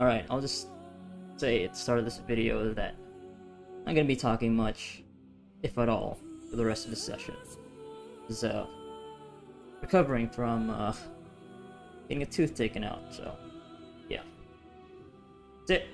Alright, I'll just say at the start of this video that I'm not gonna be talking much, if at all, for the rest of the session. Because, recovering from, getting a tooth taken out, so, yeah. That's it.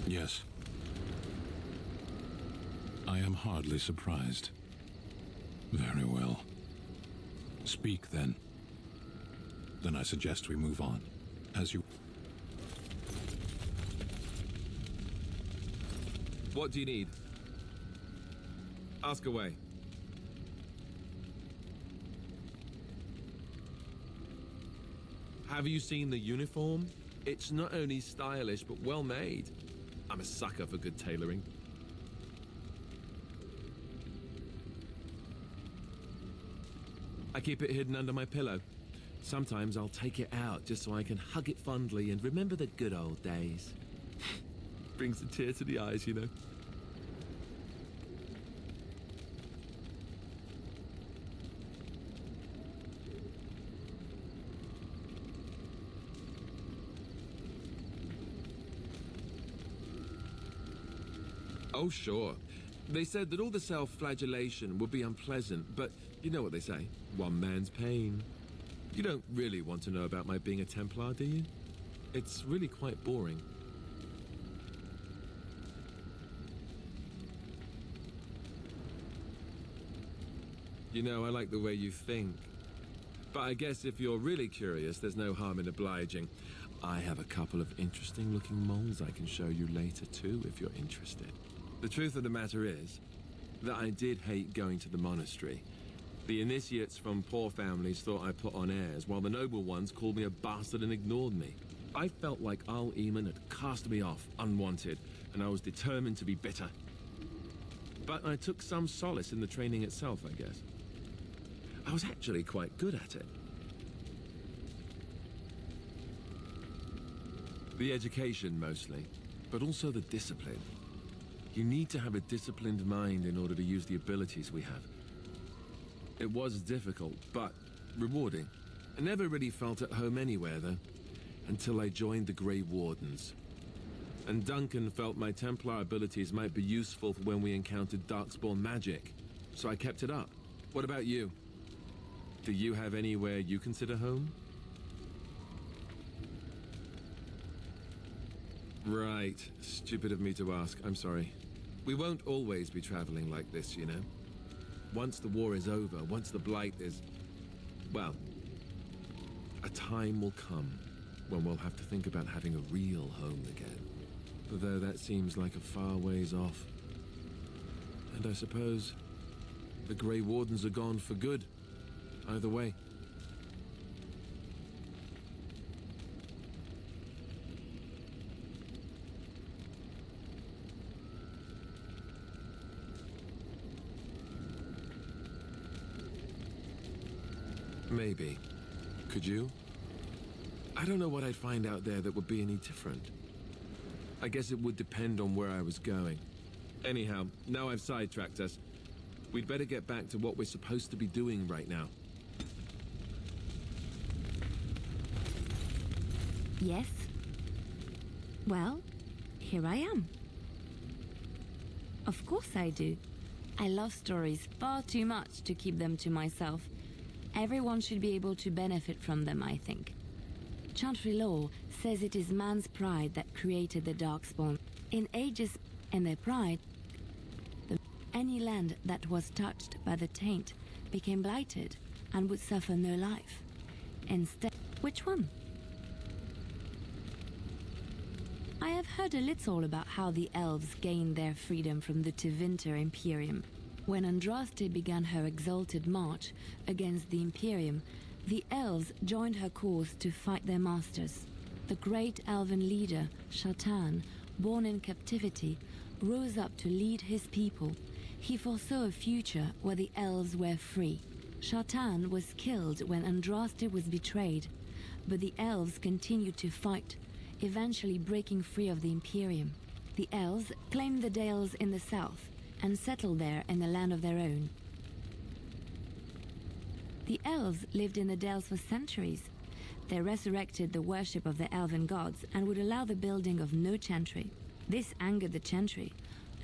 Yes. I am hardly surprised. Very well. Speak, then. Then I suggest we move on. As you... What do you need? Ask away. Have you seen the uniform? It's not only stylish, but well made. I'm a sucker for good tailoring. I keep it hidden under my pillow. Sometimes I'll take it out just so I can hug it fondly and remember the good old days. Brings a tear to the eyes, you know. Oh, sure. They said that all the self-flagellation would be unpleasant, but you know what they say, one man's pain. You don't really want to know about my being a Templar, do you? It's really quite boring. You know, I like the way you think. But I guess if you're really curious, there's no harm in obliging. I have a couple of interesting-looking moles I can show you later, too, if you're interested. The truth of the matter is that I did hate going to the monastery. The initiates from poor families thought I put on airs, while the noble ones called me a bastard and ignored me. I felt like Al-Eamon had cast me off, unwanted, and I was determined to be bitter. But I took some solace in the training itself, I guess. I was actually quite good at it. The education, mostly, but also the discipline. You need to have a disciplined mind in order to use the abilities we have. It was difficult, but rewarding. I never really felt at home anywhere, though, until I joined the Grey Wardens. And Duncan felt my Templar abilities might be useful for when we encountered Darkspawn magic, so I kept it up. What about you? Do you have anywhere you consider home? Right. Stupid of me to ask. I'm sorry. We won't always be traveling like this, you know. Once the war is over, once the Blight is... well, a time will come when we'll have to think about having a real home again. Although that seems like a far ways off. And I suppose the Grey Wardens are gone for good. Either way. Maybe. Could you? I don't know what I'd find out there that would be any different. I guess it would depend on where I was going. Anyhow, now I've sidetracked us. We'd better get back to what we're supposed to be doing right now. Yes? Well, here I am. Of course I do. I love stories far too much to keep them to myself. Everyone should be able to benefit from them, I think. Chantry law says it is man's pride that created the Darkspawn. In ages and their pride, any land that was touched by the taint became blighted and would suffer no life. Instead, which one? I have heard a little about how the elves gained their freedom from the Tevinter Imperium. When Andraste began her exalted march against the Imperium, the elves joined her cause to fight their masters. The great elven leader, Shatan, born in captivity, rose up to lead his people. He foresaw a future where the elves were free. Shartan was killed when Andraste was betrayed, but the elves continued to fight, eventually breaking free of the Imperium. The elves claimed the Dales in the south and settled there in a land of their own. The elves lived in the Dales for centuries. They resurrected the worship of the elven gods and would allow the building of no chantry. This angered the chantry,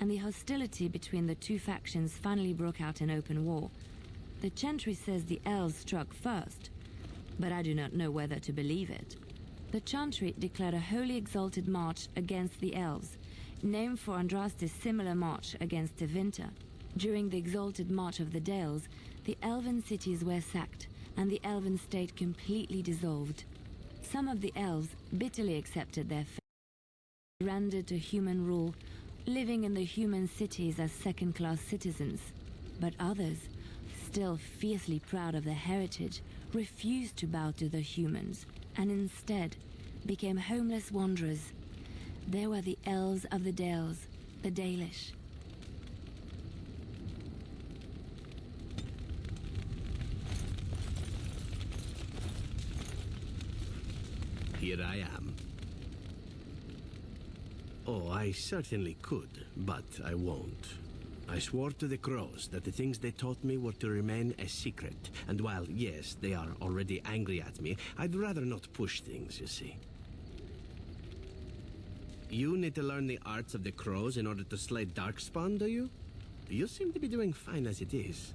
and the hostility between the two factions finally broke out in open war. The chantry says the elves struck first, but I do not know whether to believe it. The chantry declared a holy exalted march against the elves, named for Andraste's similar march against Tevinter. During the exalted march of the Dales, the elven cities were sacked, and the elven state completely dissolved. Some of the elves bitterly accepted their fate, surrendered to human rule, living in the human cities as second-class citizens. But others, still fiercely proud of their heritage, refused to bow to the humans, and instead became homeless wanderers. There were the elves of the Dales, the Dalish. Here I am. Oh, I certainly could, but I won't. I swore to the crows that the things they taught me were to remain a secret. And while, yes, they are already angry at me, I'd rather not push things, you see. You need to learn the arts of the crows in order to slay Darkspawn, do you? You seem to be doing fine as it is.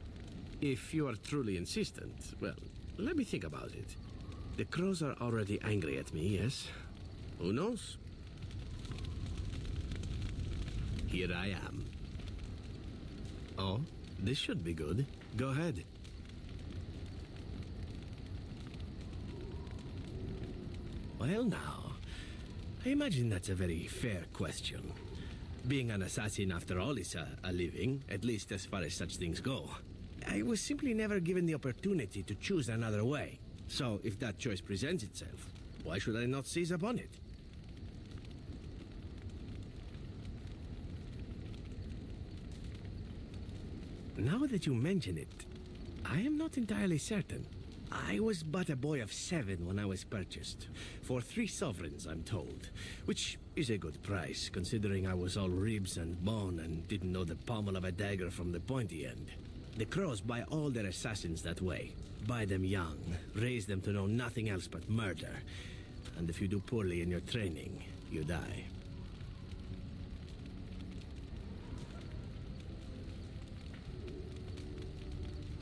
If you are truly insistent, well, let me think about it. The crows are already angry at me, yes? Who knows? Here I am. Oh, this should be good. Go ahead. Well now, I imagine that's a very fair question. Being an assassin, after all, is a living, at least as far as such things go. I was simply never given the opportunity to choose another way. So, if that choice presents itself, why should I not seize upon it? Now that you mention it, I am not entirely certain. I was but a boy of 7 when I was purchased, for 3 sovereigns, I'm told, which is a good price, considering I was all ribs and bone and didn't know the pommel of a dagger from the pointy end. The crows buy all their assassins that way. Buy them young, raise them to know nothing else but murder, and if you do poorly in your training, you die.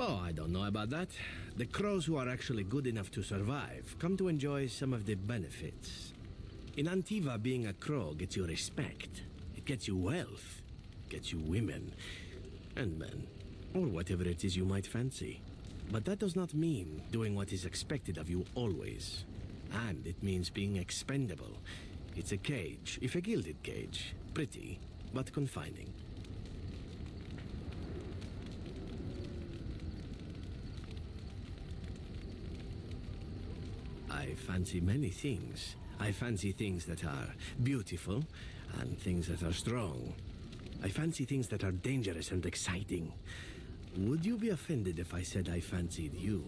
Oh, I don't know about that. The crows who are actually good enough to survive come to enjoy some of the benefits. In Antiva, being a crow gets you respect. It gets you wealth, gets you women, and men, or whatever it is you might fancy. But that does not mean doing what is expected of you always. And it means being expendable. It's a cage, if a gilded cage. Pretty, but confining. I fancy many things. I fancy things that are beautiful and things that are strong. I fancy things that are dangerous and exciting. Would you be offended if I said I fancied you?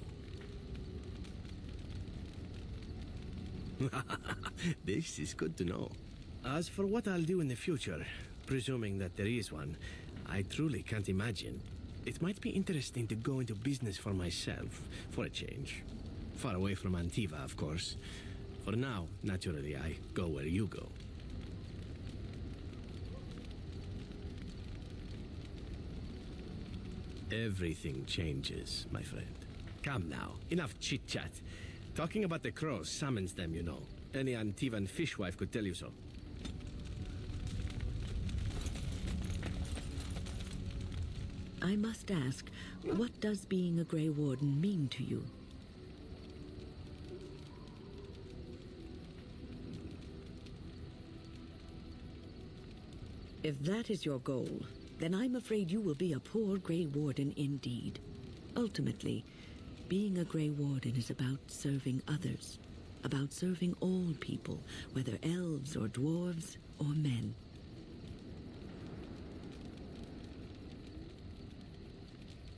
This is good to know. As for what I'll do in the future, presuming that there is one, I truly can't imagine. It might be interesting to go into business for myself, for a change. Far away from Antiva, of course. For now, naturally, I go where you go. Everything changes, my friend. Come now, enough chit-chat. Talking about the crows summons them, you know. Any Antivan fishwife could tell you so. I must ask, what does being a Grey Warden mean to you? If that is your goal, then I'm afraid you will be a poor Grey Warden indeed. Ultimately, being a Grey Warden is about serving others, about serving all people, whether elves or dwarves or men.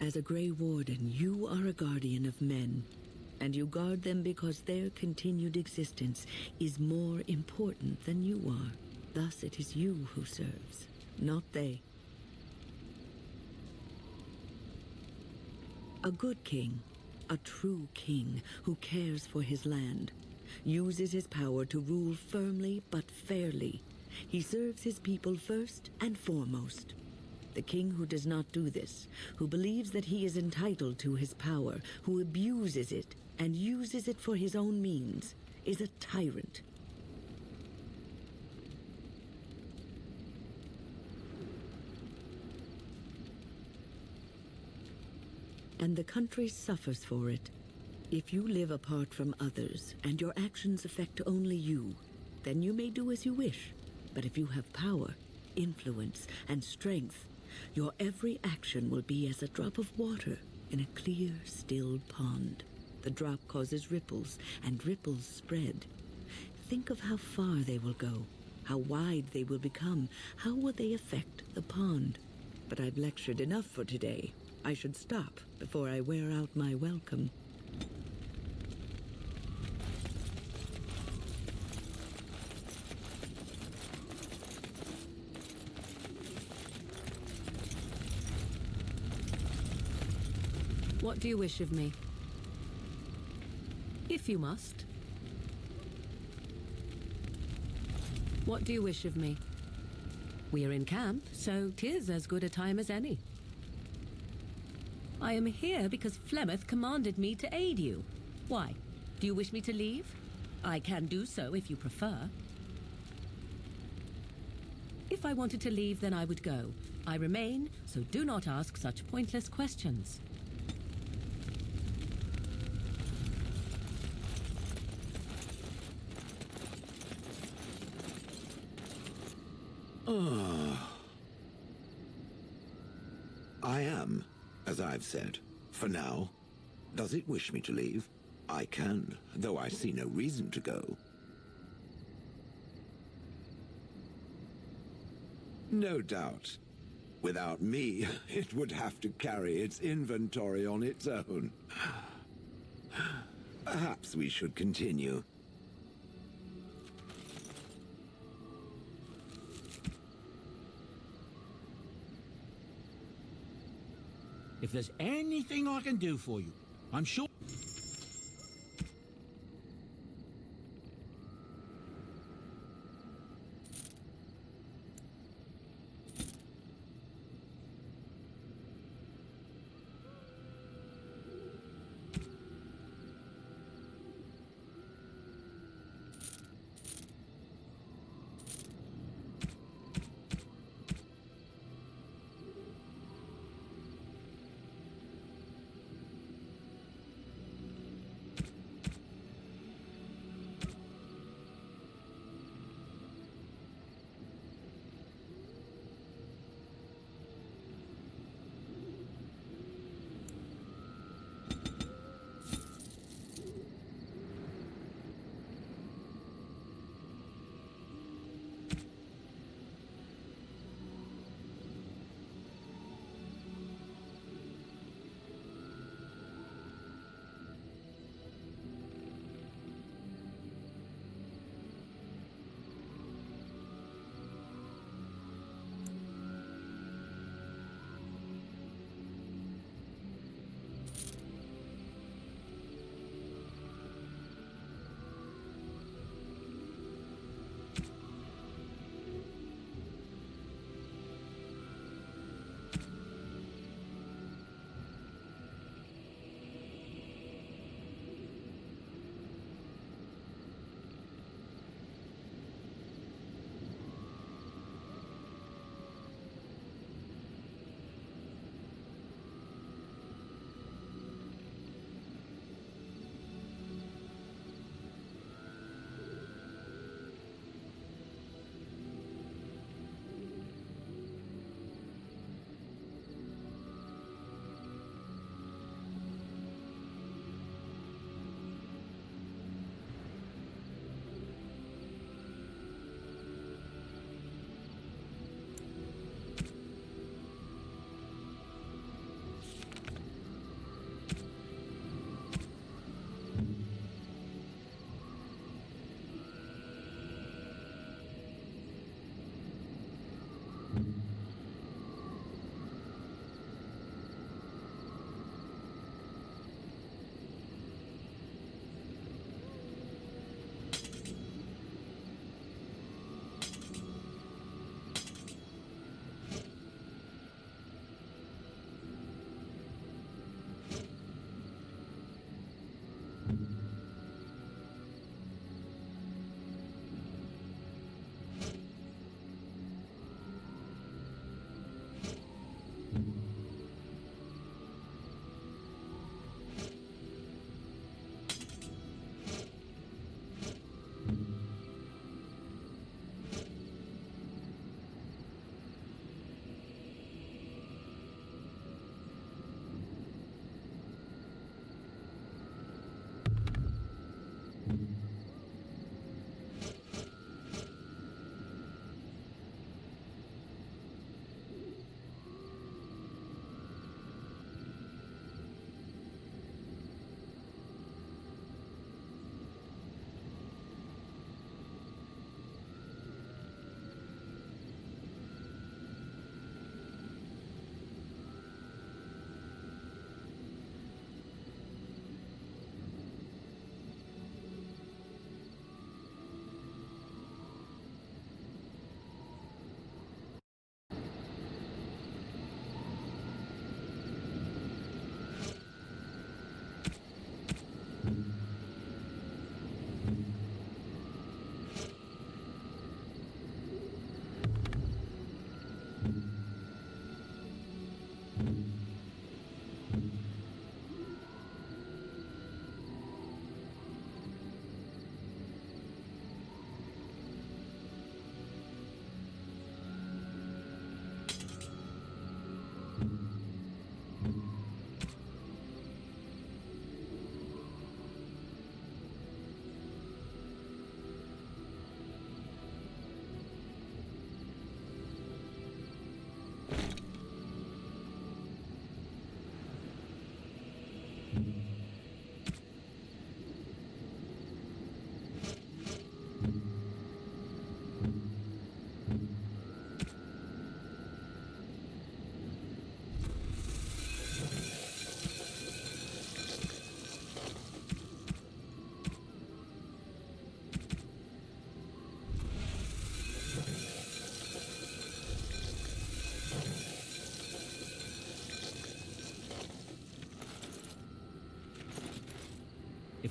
As a Grey Warden, you are a guardian of men, and you guard them because their continued existence is more important than you are. Thus it is you who serves, not they. A good king, a true king who cares for his land, uses his power to rule firmly but fairly. He serves his people first and foremost. The king who does not do this, who believes that he is entitled to his power, who abuses it and uses it for his own means, is a tyrant. And the country suffers for it. If you live apart from others, and your actions affect only you, then you may do as you wish. But if you have power, influence, and strength, your every action will be as a drop of water in a clear, still pond. The drop causes ripples, and ripples spread. Think of how far they will go, how wide they will become, how will they affect the pond. But I've lectured enough for today. I should stop before I wear out my welcome. What do you wish of me? If you must. What do you wish of me? We are in camp, so 'tis as good a time as any. I am here because Flemeth commanded me to aid you. Why? Do you wish me to leave? I can do so if you prefer. If I wanted to leave, then I would go. I remain, so do not ask such pointless questions. I am, as I've said, for now. Does it wish me to leave? I can, though I see no reason to go. No doubt. Without me, it would have to carry its inventory on its own. Perhaps we should continue. If there's anything I can do for you, I'm sure...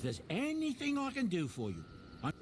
If there's anything I can do for you, I'm...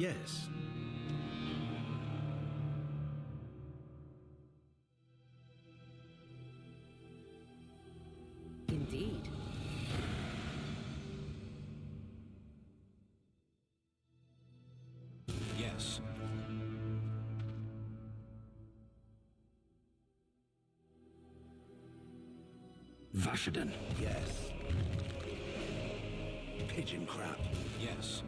Yes. Indeed. Vashaden. Yes. Pigeon crap. Yes.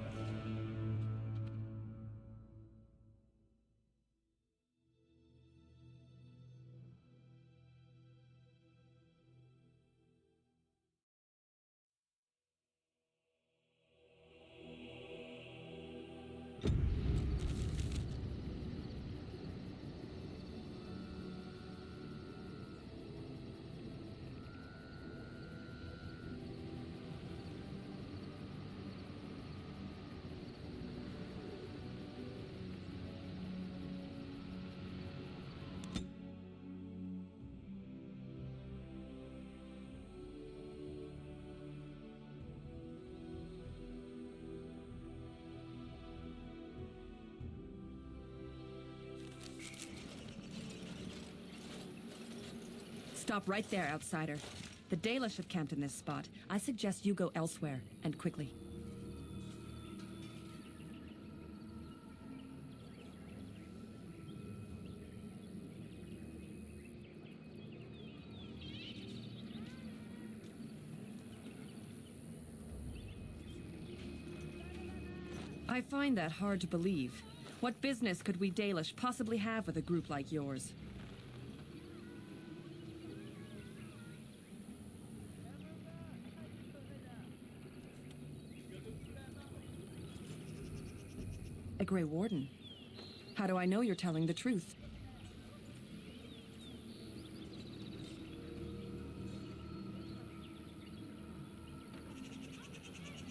Stop right there, outsider. The Dalish have camped in this spot. I suggest you go elsewhere, and quickly. I find that hard to believe. What business could we Dalish possibly have with a group like yours? A Grey Warden? How do I know you're telling the truth?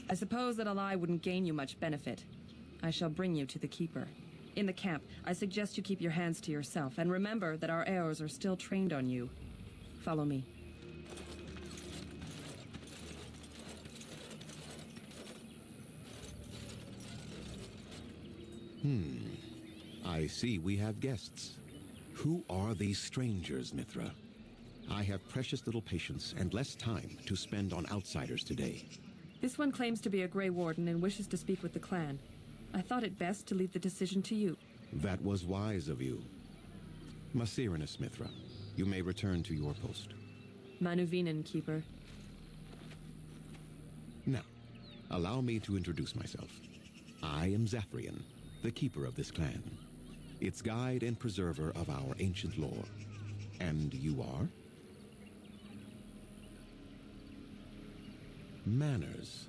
I suppose that a lie wouldn't gain you much benefit. I shall bring you to the Keeper. In the camp, I suggest you keep your hands to yourself, and remember that our arrows are still trained on you. Follow me. I see we have guests. Who are these strangers, Mithra? I have precious little patience and less time to spend on outsiders today. This one claims to be a Grey Warden and wishes to speak with the clan. I thought it best to leave the decision to you. That was wise of you. Maserenus, Mithra, you may return to your post. Manuvinen, Keeper. Now, allow me to introduce myself. I am Zathrian, the keeper of this clan, its guide and preserver of our ancient lore. And you are? Manners.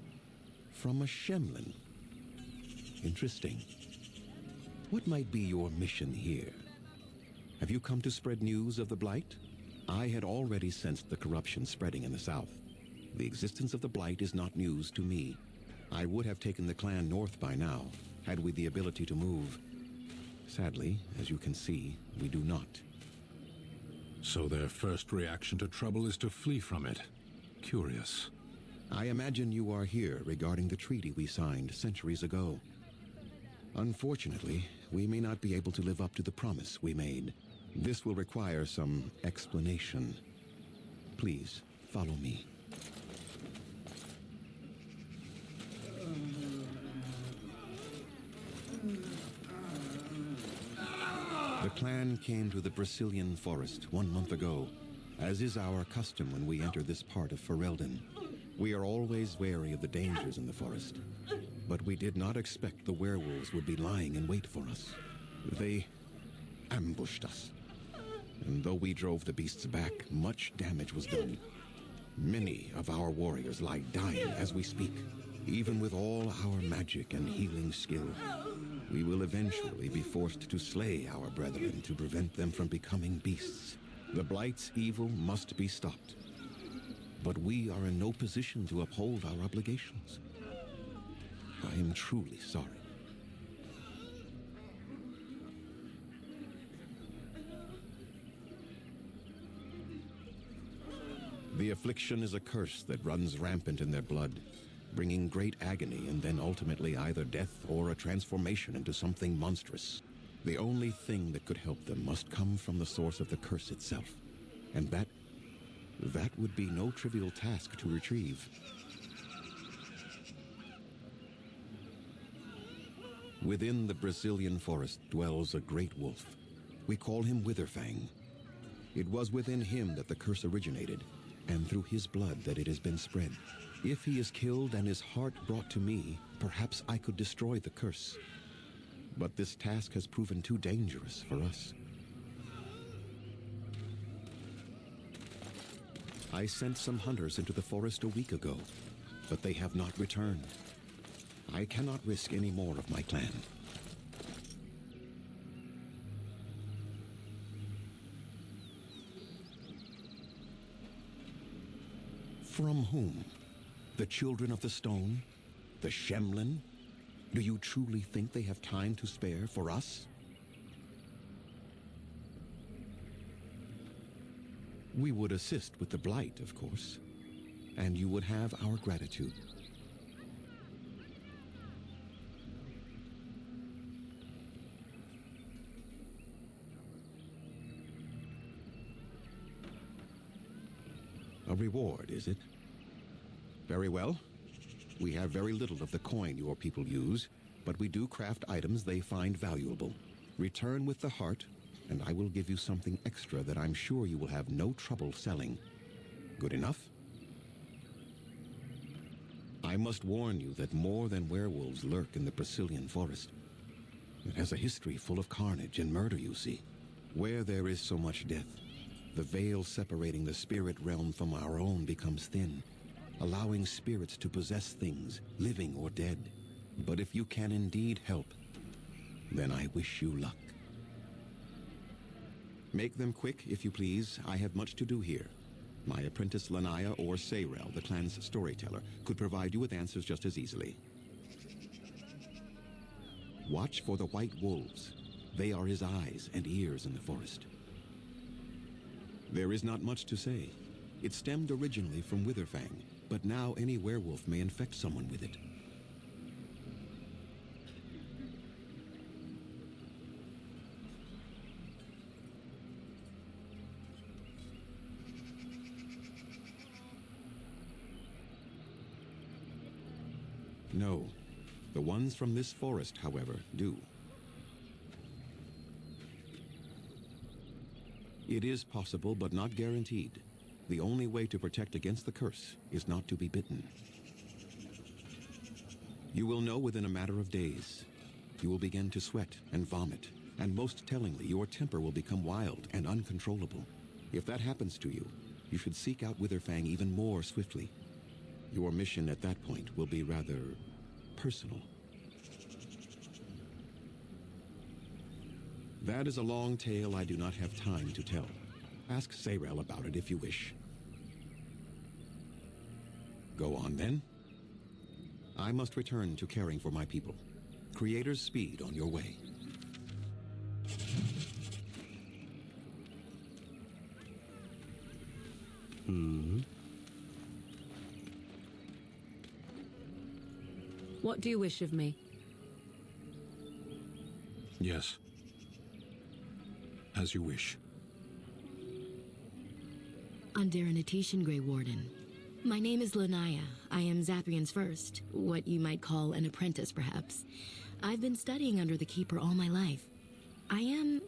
From a Shemlin. Interesting. What might be your mission here? Have you come to spread news of the Blight? I had already sensed the corruption spreading in the south. The existence of the Blight is not news to me. I would have taken the clan north by now, had we the ability to move. Sadly, as you can see, we do not. So their first reaction to trouble is to flee from it. Curious. I imagine you are here regarding the treaty we signed centuries ago. Unfortunately, we may not be able to live up to the promise we made. This will require some explanation. Please, follow me. The clan came to the Brecilian Forest 1 month ago, as is our custom when we enter this part of Ferelden. We are always wary of the dangers in the forest, but we did not expect the werewolves would be lying in wait for us. They ambushed us, and though we drove the beasts back, much damage was done. Many of our warriors lie dying as we speak. Even with all our magic and healing skill, we will eventually be forced to slay our brethren to prevent them from becoming beasts. The Blight's evil must be stopped. But we are in no position to uphold our obligations. I am truly sorry. The affliction is a curse that runs rampant in their blood, bringing great agony and then ultimately either death or a transformation into something monstrous. The only thing that could help them must come from the source of the curse itself, and that would be no trivial task to retrieve. Within the Brecilian Forest dwells a great wolf. We call him Witherfang. It was within him that the curse originated, and through his blood that it has been spread. If he is killed and his heart brought to me, perhaps I could destroy the curse. But this task has proven too dangerous for us. I sent some hunters into the forest a week ago, but they have not returned. I cannot risk any more of my clan. From whom? The children of the stone? The Shemlin? Do you truly think they have time to spare for us? We would assist with the blight, of course, and you would have our gratitude. A reward, is it? Very well. We have very little of the coin your people use, but we do craft items they find valuable. Return with the heart, and I will give you something extra that I'm sure you will have no trouble selling. Good enough? I must warn you that more than werewolves lurk in the Brecilian Forest. It has a history full of carnage and murder, you see. Where there is so much death, the veil separating the spirit realm from our own becomes thin, allowing spirits to possess things, living or dead. But if you can indeed help, then I wish you luck. Make them quick, if you please. I have much to do here. My apprentice Lanaya or Sayrel, the clan's storyteller, could provide you with answers just as easily. Watch for the white wolves. They are his eyes and ears in the forest. There is not much to say. It stemmed originally from Witherfang, but now any werewolf may infect someone with it. No. The ones from this forest, however, do. It is possible, but not guaranteed. The only way to protect against the curse is not to be bitten. You will know within a matter of days. You will begin to sweat and vomit, and most tellingly, your temper will become wild and uncontrollable. If that happens to you, you should seek out Witherfang even more swiftly. Your mission at that point will be rather personal. That is a long tale I do not have time to tell. Ask Sayrel about it if you wish. Go on then. I must return to caring for my people. Creator's speed on your way. What do you wish of me? Yes. As you wish. Underanitation, Grey Warden. My name is Lanaya. I am Zathrian's first, what you might call an apprentice, perhaps. I've been studying under the Keeper all my life. I am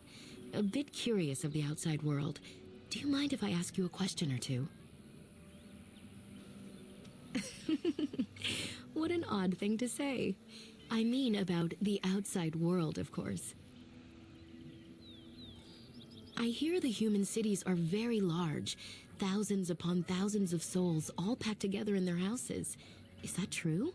a bit curious of the outside world. Do you mind if I ask you a question or two? What an odd thing to say. I mean about the outside world, of course. I hear the human cities are very large, thousands upon thousands of souls all packed together in their houses. Is that true?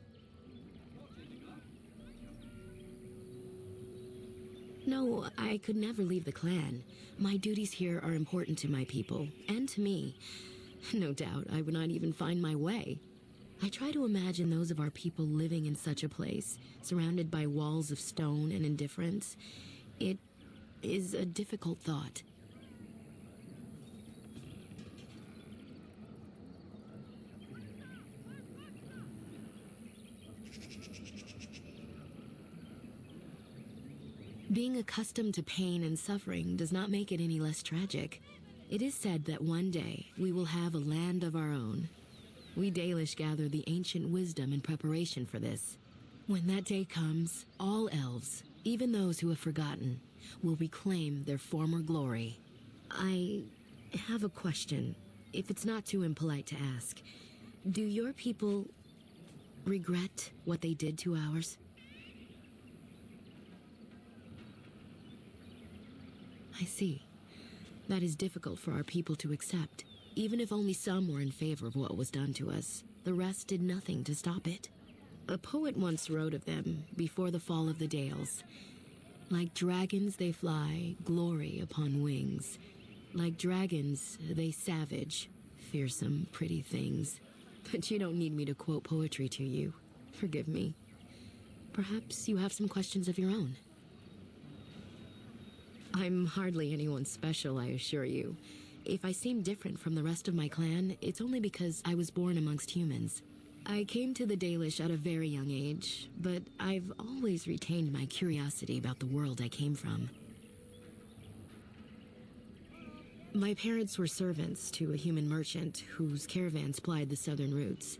No, I could never leave the clan. My duties here are important to my people, and to me. No doubt, I would not even find my way. I try to imagine those of our people living in such a place, surrounded by walls of stone and indifference. It is a difficult thought. Being accustomed to pain and suffering does not make it any less tragic. It is said that one day we will have a land of our own. We Dalish gather the ancient wisdom in preparation for this. When that day comes, all elves, even those who have forgotten, will reclaim their former glory. I have a question. if it's not too impolite to ask, do your people regret what they did to ours? I see. That is difficult for our people to accept. Even if only some were in favor of what was done to us, the rest did nothing to stop it. A poet once wrote of them, before the fall of the Dales. Like dragons they fly, glory upon wings. Like dragons, they savage, fearsome, pretty things. But you don't need me to quote poetry to you. Forgive me. Perhaps you have some questions of your own. I'm hardly anyone special, I assure you. If I seem different from the rest of my clan, it's only because I was born amongst humans. I came to the Dalish at a very young age, but I've always retained my curiosity about the world I came from. My parents were servants to a human merchant whose caravans plied the southern routes.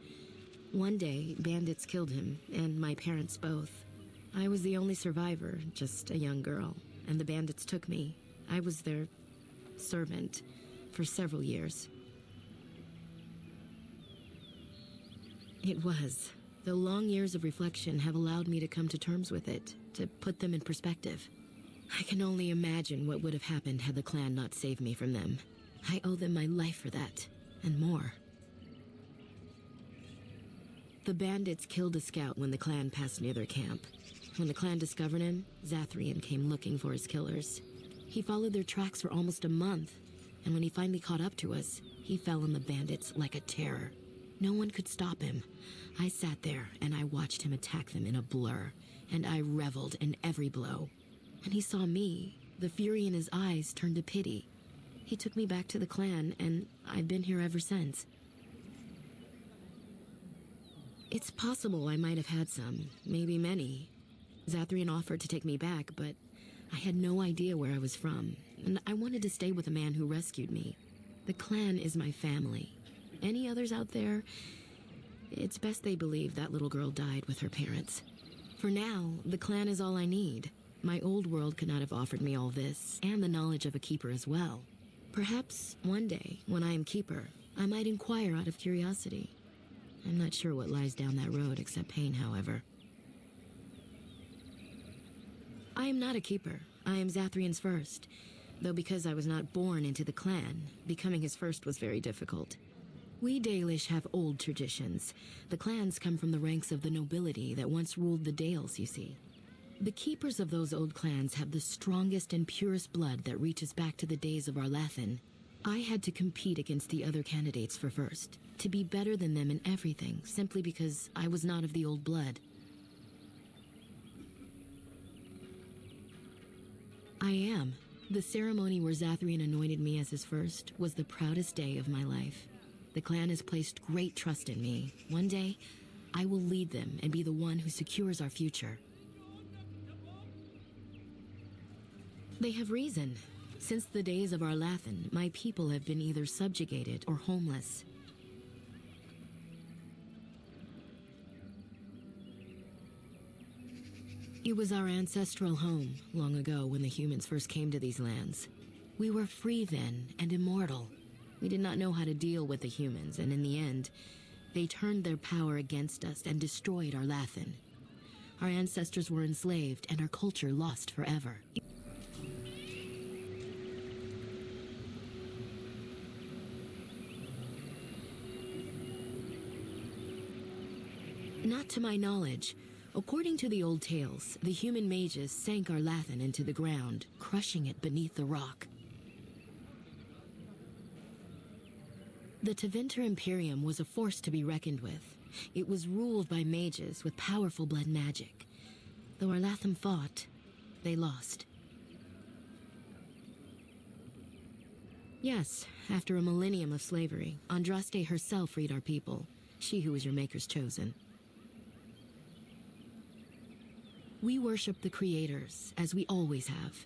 One day, bandits killed him, and my parents both. I was the only survivor, just a young girl, and the bandits took me. I was their servant for several years. It was. The long years of reflection have allowed me to come to terms with it, to put them in perspective. I can only imagine what would have happened had the clan not saved me from them. I owe them my life for that, and more. The bandits killed a scout when the clan passed near their camp. When the clan discovered him, Zathrian came looking for his killers. He followed their tracks for almost a month, and when he finally caught up to us, he fell on the bandits like a terror. No one could stop him. I sat there and I watched him attack them in a blur, and I reveled in every blow. When he saw me, the fury in his eyes turned to pity. He took me back to the clan, and I've been here ever since. It's possible I might have had some, maybe many. Zathrian offered to take me back, but I had no idea where I was from, and I wanted to stay with the man who rescued me. The clan is my family. Any others out there? It's best they believe that little girl died with her parents. For now, the clan is all I need. My old world could not have offered me all this, and the knowledge of a keeper as well. Perhaps one day, when I am keeper, I might inquire out of curiosity. I'm not sure what lies down that road except pain, however. I am not a keeper. I am Zathrian's first. Though because I was not born into the clan, becoming his first was very difficult. We Dalish have old traditions. The clans come from the ranks of the nobility that once ruled the Dales, you see. The keepers of those old clans have the strongest and purest blood that reaches back to the days of Arlathan. I had to compete against the other candidates for first, to be better than them in everything, simply because I was not of the old blood. I am. The ceremony where Zathrian anointed me as his first was the proudest day of my life. The clan has placed great trust in me. One day, I will lead them and be the one who secures our future. They have reason. Since the days of Arlathan, my people have been either subjugated or homeless. It was our ancestral home, long ago when the humans first came to these lands. We were free then, and immortal. We did not know how to deal with the humans, and in the end, they turned their power against us and destroyed Arlathan. Our ancestors were enslaved, and our culture lost forever. Not to my knowledge. According to the old tales, the human mages sank Arlathan into the ground, crushing it beneath the rock. The Tevinter Imperium was a force to be reckoned with. It was ruled by mages with powerful blood magic. Though Arlathan fought, they lost. Yes, after a millennium of slavery, Andraste herself freed our people, she who was your maker's chosen. We worship the creators, as we always have.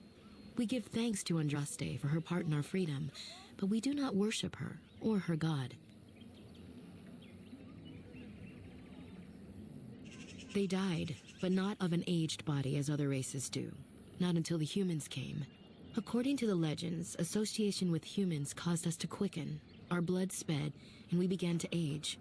We give thanks to Andraste for her part in our freedom, but we do not worship her or her god. They died, but not of an aged body as other races do. Not until the humans came. According to the legends, association with humans caused us to quicken. Our blood sped, and we began to age.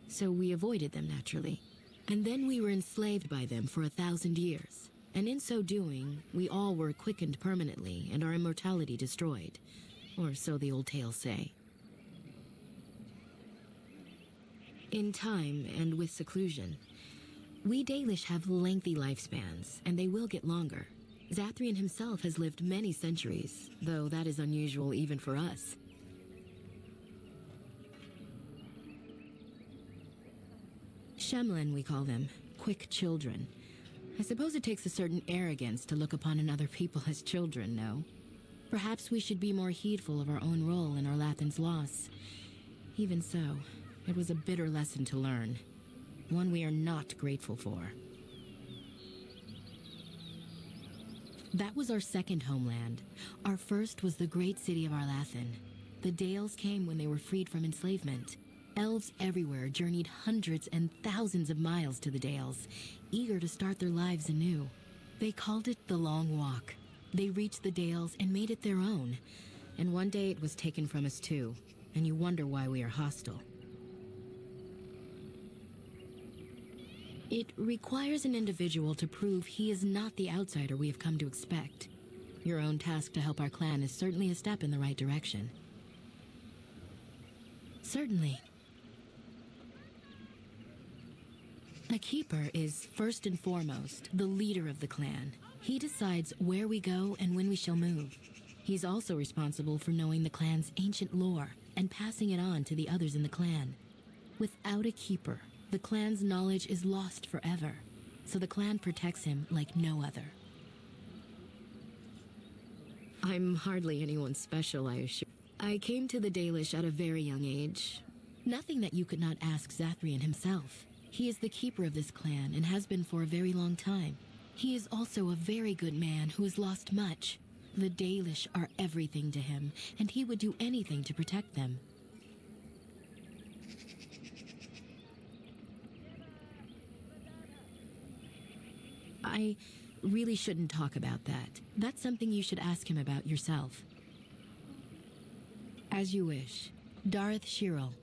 So we avoided them naturally. And then we were enslaved by them for 1,000 years. And in so doing, we all were quickened permanently and our immortality destroyed. Or so the old tales say. In time and with seclusion, we Dalish have lengthy lifespans, and they will get longer. Zathrian himself has lived many centuries, though that is unusual even for us. Shemlin, we call them. Quick children. I suppose it takes a certain arrogance to look upon another people as children, no? Perhaps we should be more heedful of our own role in Orlathan's loss. Even so, it was a bitter lesson to learn. One we are not grateful for. That was our second homeland. Our first was the great city of Orlathan. The Dales came when they were freed from enslavement. Elves everywhere journeyed hundreds and thousands of miles to the Dales, eager to start their lives anew. They called it the Long Walk. They reached the Dales and made it their own. And one day it was taken from us too, and you wonder why we are hostile. It requires an individual to prove he is not the outsider we have come to expect. Your own task to help our clan is certainly a step in the right direction. Certainly. A keeper is, first and foremost, the leader of the clan. He decides where we go and when we shall move. He's also responsible for knowing the clan's ancient lore and passing it on to the others in the clan. Without a keeper, the clan's knowledge is lost forever, so the clan protects him like no other. I'm hardly anyone special, I assure you. I came to the Dalish at a very young age. Nothing that you could not ask Zathrian himself. He is the keeper of this clan and has been for a very long time. He is also a very good man who has lost much. The Dalish are everything to him, and he would do anything to protect them. I really shouldn't talk about that. That's something you should ask him about yourself. As you wish. Dareth Shirel.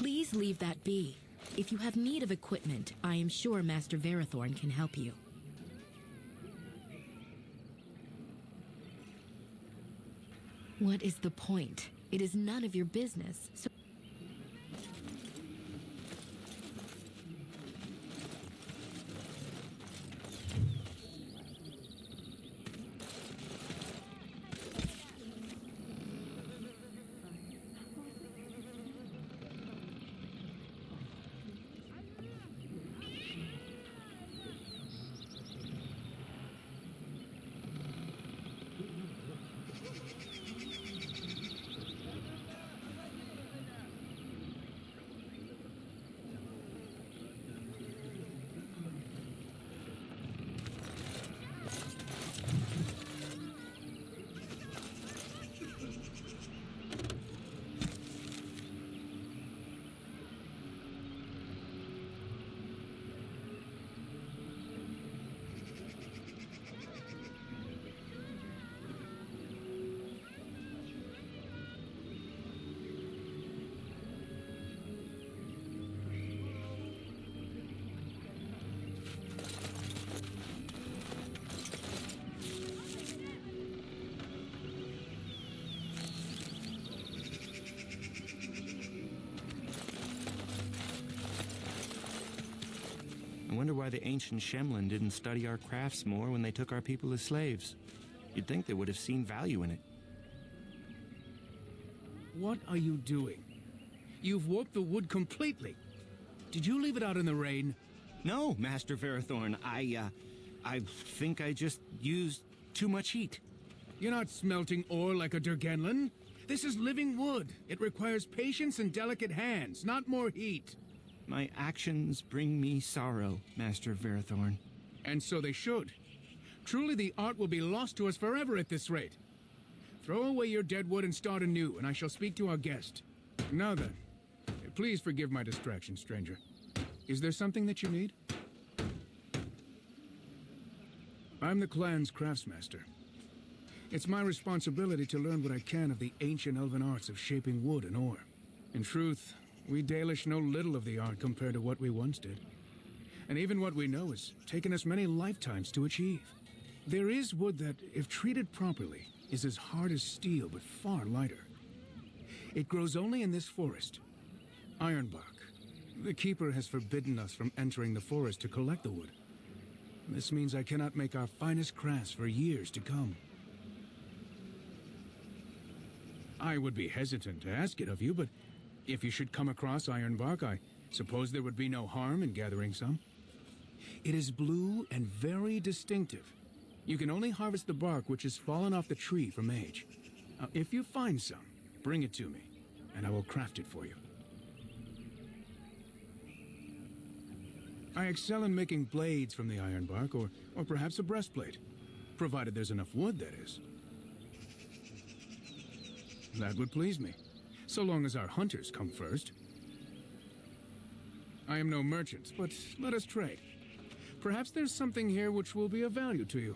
Please leave that be. If you have need of equipment, I am sure Master Verathorn can help you. What is the point? It is none of your business, so... I wonder why the ancient Shemlin didn't study our crafts more when they took our people as slaves. You'd think they would have seen value in it. What are you doing? You've warped the wood completely. Did you leave it out in the rain? No, Master Verathorn. I think I just used too much heat. You're not smelting ore like a Durgenlin. This is living wood. It requires patience and delicate hands, not more heat. My actions bring me sorrow, Master Verathorn. And so they should. Truly, the art will be lost to us forever at this rate. Throw away your dead wood and start anew, and I shall speak to our guest. Now then, please forgive my distraction, stranger. Is there something that you need? I'm the clan's craftsmaster. It's my responsibility to learn what I can of the ancient elven arts of shaping wood and ore. In truth, we Dalish know little of the art compared to what we once did. And even what we know has taken us many lifetimes to achieve. There is wood that, if treated properly, is as hard as steel but far lighter. It grows only in this forest. Ironbark. The Keeper has forbidden us from entering the forest to collect the wood. This means I cannot make our finest crafts for years to come. I would be hesitant to ask it of you, but if you should come across ironbark, I suppose there would be no harm in gathering some. It is blue and very distinctive. You can only harvest the bark which has fallen off the tree from age. Now, if you find some, bring it to me, and I will craft it for you. I excel in making blades from the ironbark, or perhaps a breastplate, provided there's enough wood, that is. That would please me, so long as our hunters come first. I am no merchant, but let us trade. Perhaps there's something here which will be of value to you.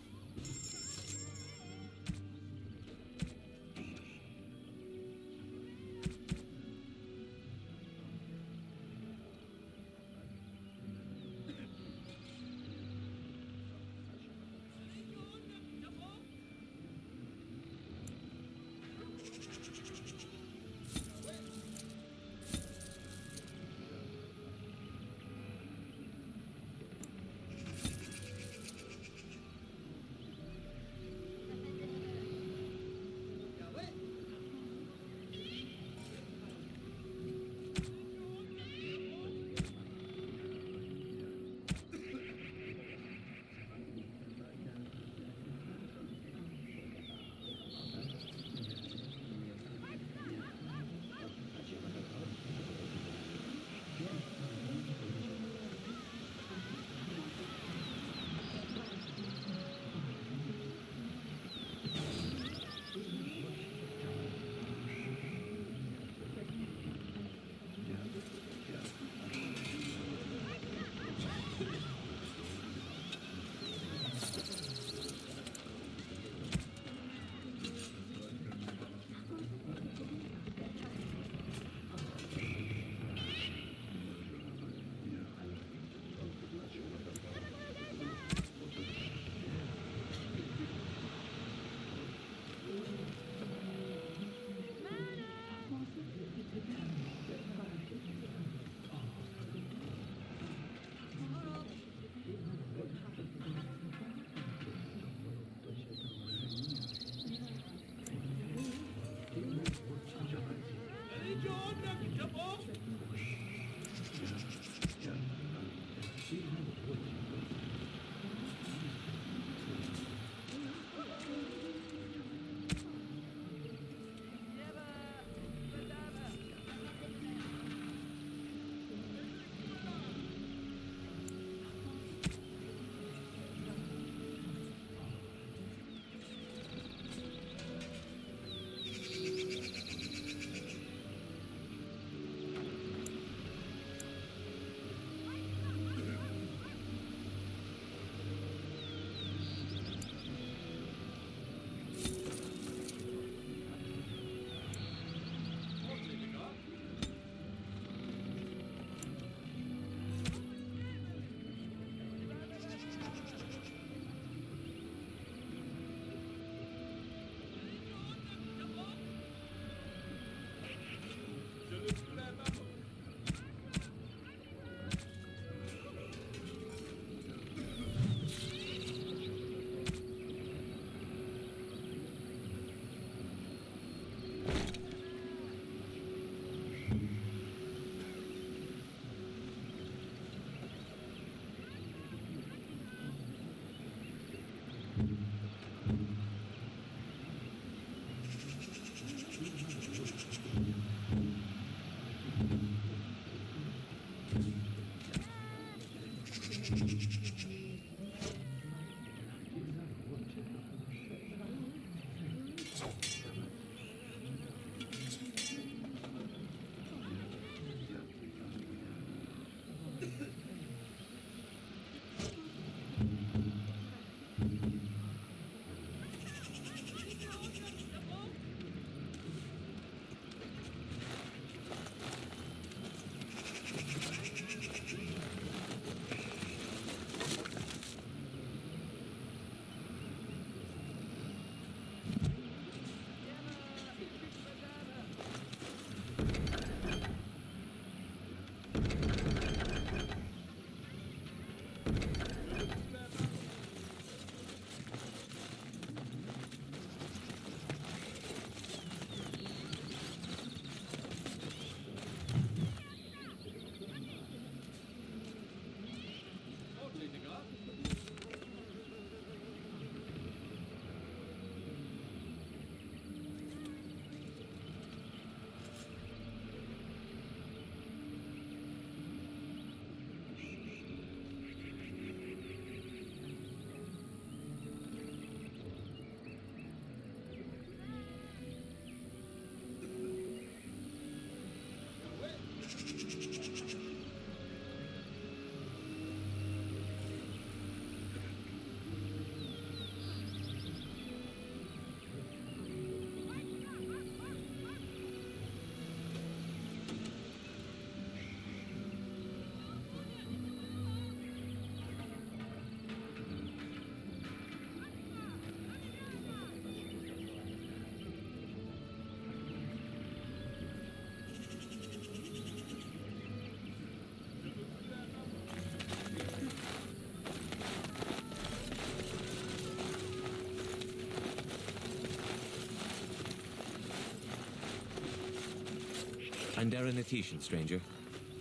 I'm Darren, stranger.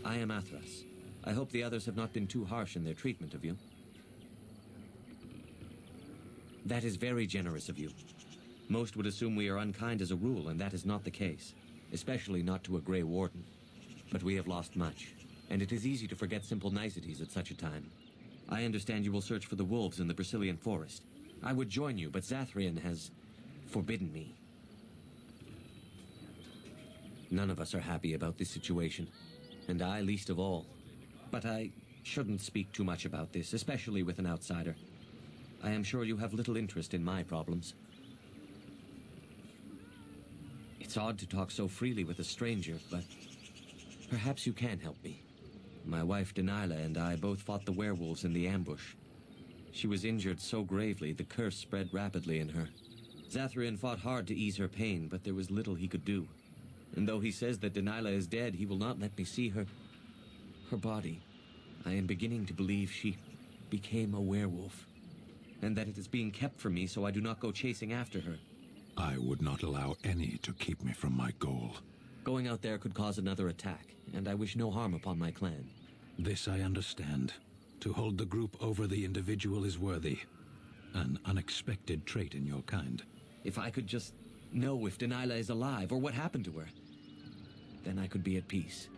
I am Athras. I hope the others have not been too harsh in their treatment of you. That is very generous of you. Most would assume we are unkind as a rule, and that is not the case. Especially not to a Grey Warden. But we have lost much, and it is easy to forget simple niceties at such a time. I understand you will search for the wolves in the Brecilian Forest. I would join you, but Zathrian has forbidden me. None of us are happy about this situation, and I least of all. But I shouldn't speak too much about this, especially with an outsider. I am sure you have little interest in my problems. It's odd to talk so freely with a stranger, but perhaps you can help me. My wife Delilah and I both fought the werewolves in the ambush. She was injured so gravely, the curse spread rapidly in her. Zathrian fought hard to ease her pain, but there was little he could do. And though he says that Delilah is dead, he will not let me see her body. I am beginning to believe she became a werewolf, and that it is being kept from me so I do not go chasing after her. I would not allow any to keep me from my goal. Going out there could cause another attack, and I wish no harm upon my clan. This I understand. To hold the group over the individual is worthy. An unexpected trait in your kind. If I could just know if Delilah is alive, or what happened to her, then I could be at peace.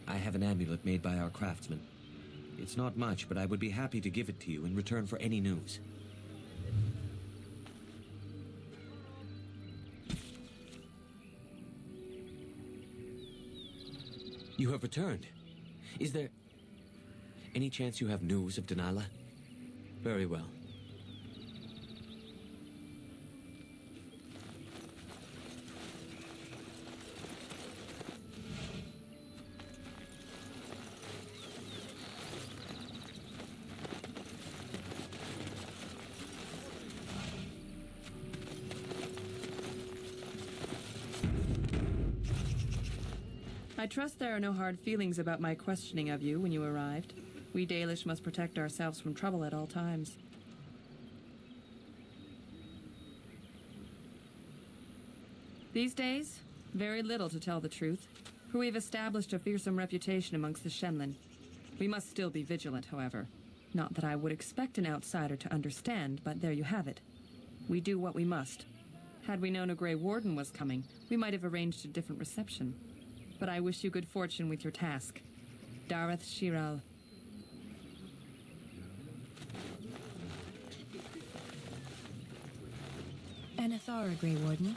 I have an amulet made by our craftsman. It's not much, but I would be happy to give it to you in return for any news. You have returned. Is there any chance you have news of Delilah? Very well. I trust there are no hard feelings about my questioning of you when you arrived. We Dalish must protect ourselves from trouble at all times. These days, very little to tell the truth, for we've established a fearsome reputation amongst the Shenlin. We must still be vigilant, however. Not that I would expect an outsider to understand, but there you have it. We do what we must. Had we known a Grey Warden was coming, we might have arranged a different reception. But I wish you good fortune with your task. Dareth Shiral. Anathara, Grey Warden.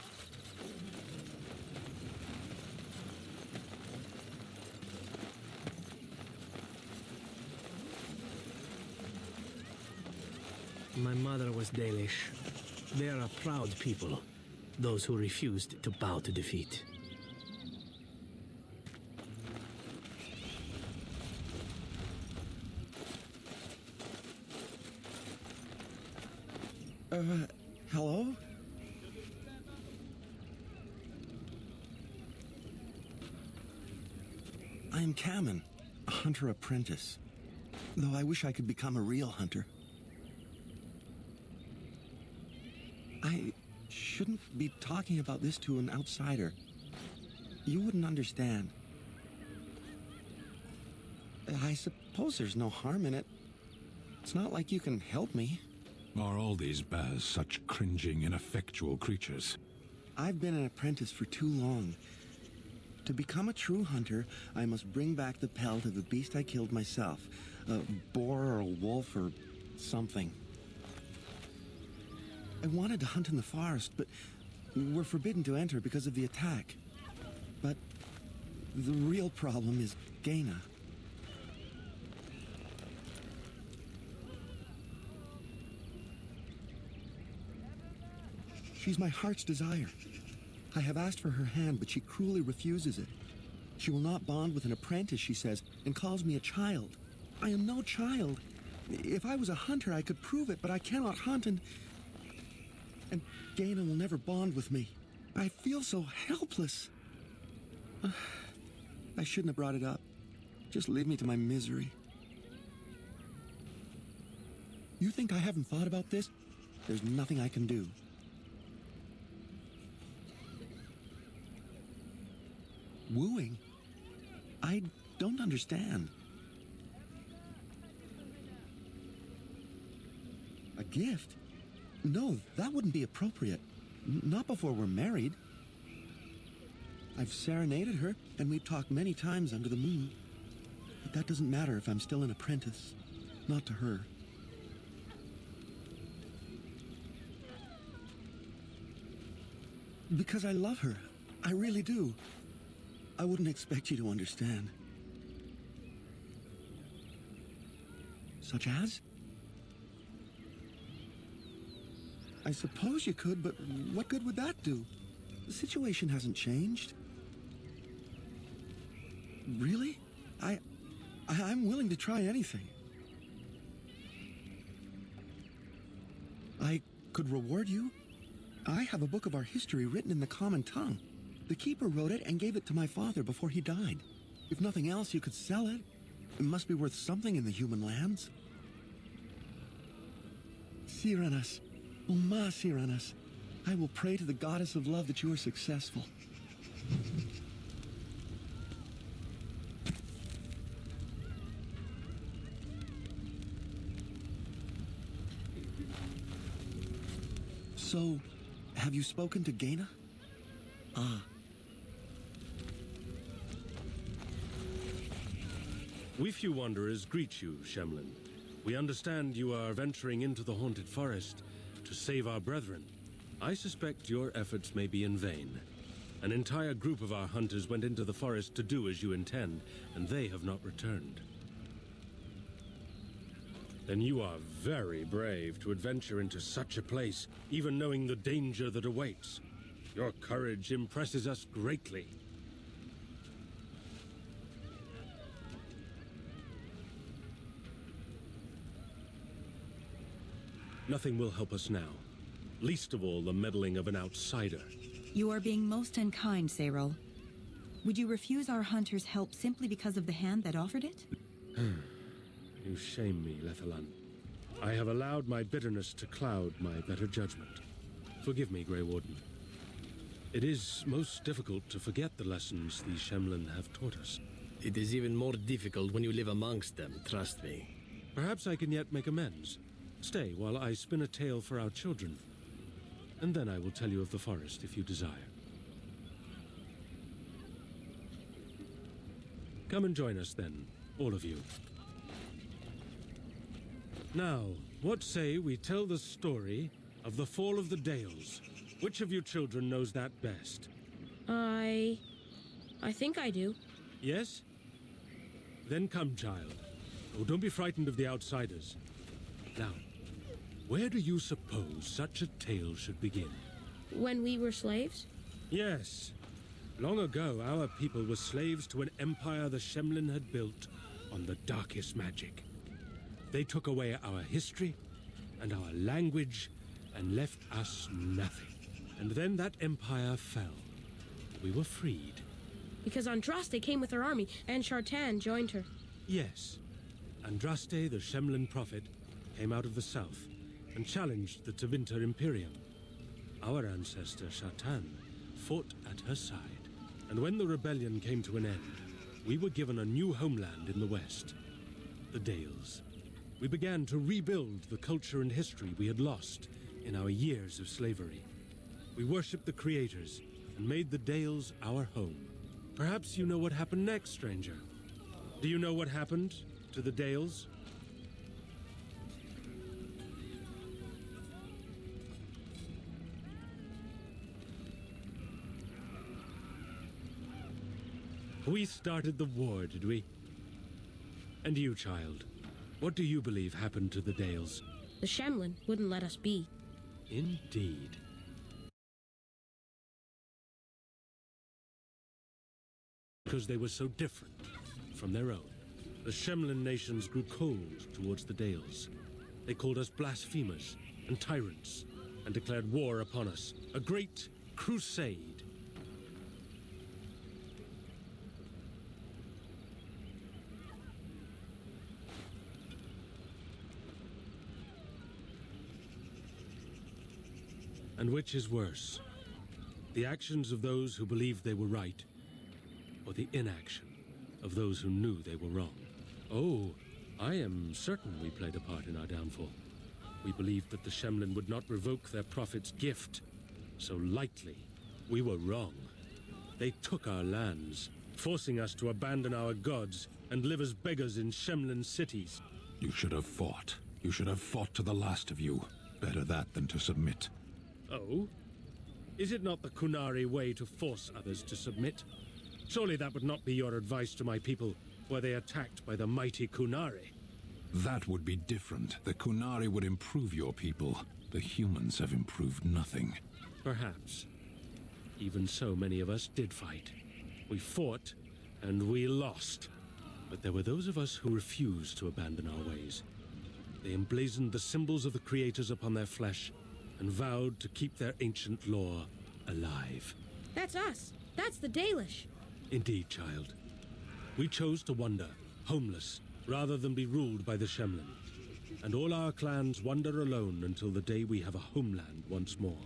My mother was Dalish. They are a proud people, those who refused to bow to defeat. Hello? I am Kamen, a hunter apprentice. Though I wish I could become a real hunter. I shouldn't be talking about this to an outsider. You wouldn't understand. I suppose there's no harm in it. It's not like you can help me. Are all these Baz such cringing, ineffectual creatures? I've been an apprentice for too long. To become a true hunter, I must bring back the pelt of the beast I killed myself. A boar or a wolf or something. I wanted to hunt in the forest, but we're forbidden to enter because of the attack. But the real problem is Gaina. She's my heart's desire. I have asked for her hand, but she cruelly refuses it. She will not bond with an apprentice, she says, and calls me a child. I am no child. If I was a hunter, I could prove it, but I cannot hunt, and Gaina will never bond with me. I feel so helpless. I shouldn't have brought it up. Just leave me to my misery. You think I haven't thought about this? There's nothing I can do. Wooing? I don't understand. A gift? No, that wouldn't be appropriate. Not before we're married. I've serenaded her, and we've talked many times under the moon. But that doesn't matter if I'm still an apprentice. Not to her. Because I love her. I really do. I wouldn't expect you to understand. Such as? I suppose you could, but what good would that do? The situation hasn't changed. Really? I'm willing to try anything. I could reward you. I have a book of our history written in the common tongue. The keeper wrote it and gave it to my father before he died. If nothing else, you could sell it. It must be worth something in the human lands. Sirenas, Uma Sirenas, I will pray to the goddess of love that you are successful. So, have you spoken to Gaina? Ah. We few wanderers greet you, Shemlin. We understand you are venturing into the haunted forest to save our brethren. I suspect your efforts may be in vain. An entire group of our hunters went into the forest to do as you intend, and they have not returned. Then you are very brave to adventure into such a place, even knowing the danger that awaits. Your courage impresses us greatly. Nothing will help us now, least of all the meddling of an outsider. You are being most unkind, Cyril. Would you refuse our hunter's help simply because of the hand that offered it? You shame me, Lethalan. I have allowed my bitterness to cloud my better judgment. Forgive me, Grey Warden. It is most difficult to forget the lessons these Shemlin have taught us. It is even more difficult when you live amongst them, trust me. Perhaps I can yet make amends. Stay while I spin a tale for our children, and then I will tell you of the forest if you desire. Come and join us then, all of you. Now, what say we tell the story of the fall of the Dales? Which of you children knows that best? I think I do. Yes? Then come, child. Oh, don't be frightened of the outsiders. Now, where do you suppose such a tale should begin? When we were slaves? Yes. Long ago, our people were slaves to an empire the Shemlin had built on the darkest magic. They took away our history and our language and left us nothing. And then that empire fell. We were freed. Because Andraste came with her army, and Shartan joined her. Yes. Andraste, the Shemlin prophet, came out of the south and challenged the Tevinter Imperium. Our ancestor, Shartan, fought at her side. And when the rebellion came to an end, we were given a new homeland in the west, the Dales. We began to rebuild the culture and history we had lost in our years of slavery. We worshipped the creators and made the Dales our home. Perhaps you know what happened next, stranger. Do you know what happened to the Dales? We started the war, did we? And you, child, what do you believe happened to the Dales? The Shemlin wouldn't let us be. Indeed. Because they were so different from their own. The Shemlin nations grew cold towards the Dales. They called us blasphemers and tyrants and declared war upon us. A great crusade. And which is worse? The actions of those who believed they were right, or the inaction of those who knew they were wrong? Oh, I am certain we played a part in our downfall. We believed that the Shemlin would not revoke their prophet's gift so lightly. We were wrong. They took our lands, forcing us to abandon our gods and live as beggars in Shemlin cities. You should have fought. You should have fought to the last of you. Better that than to submit. Oh? Is it not the Kunari way to force others to submit? Surely that would not be your advice to my people, were they attacked by the mighty Kunari. That would be different. The Kunari would improve your people. The humans have improved nothing. Perhaps. Even so, many of us did fight. We fought, and we lost. But there were those of us who refused to abandon our ways. They emblazoned the symbols of the creators upon their flesh, and vowed to keep their ancient lore alive. That's us. That's the Dalish. Indeed, child. We chose to wander, homeless, rather than be ruled by the Shemlin. And all our clans wander alone until the day we have a homeland once more.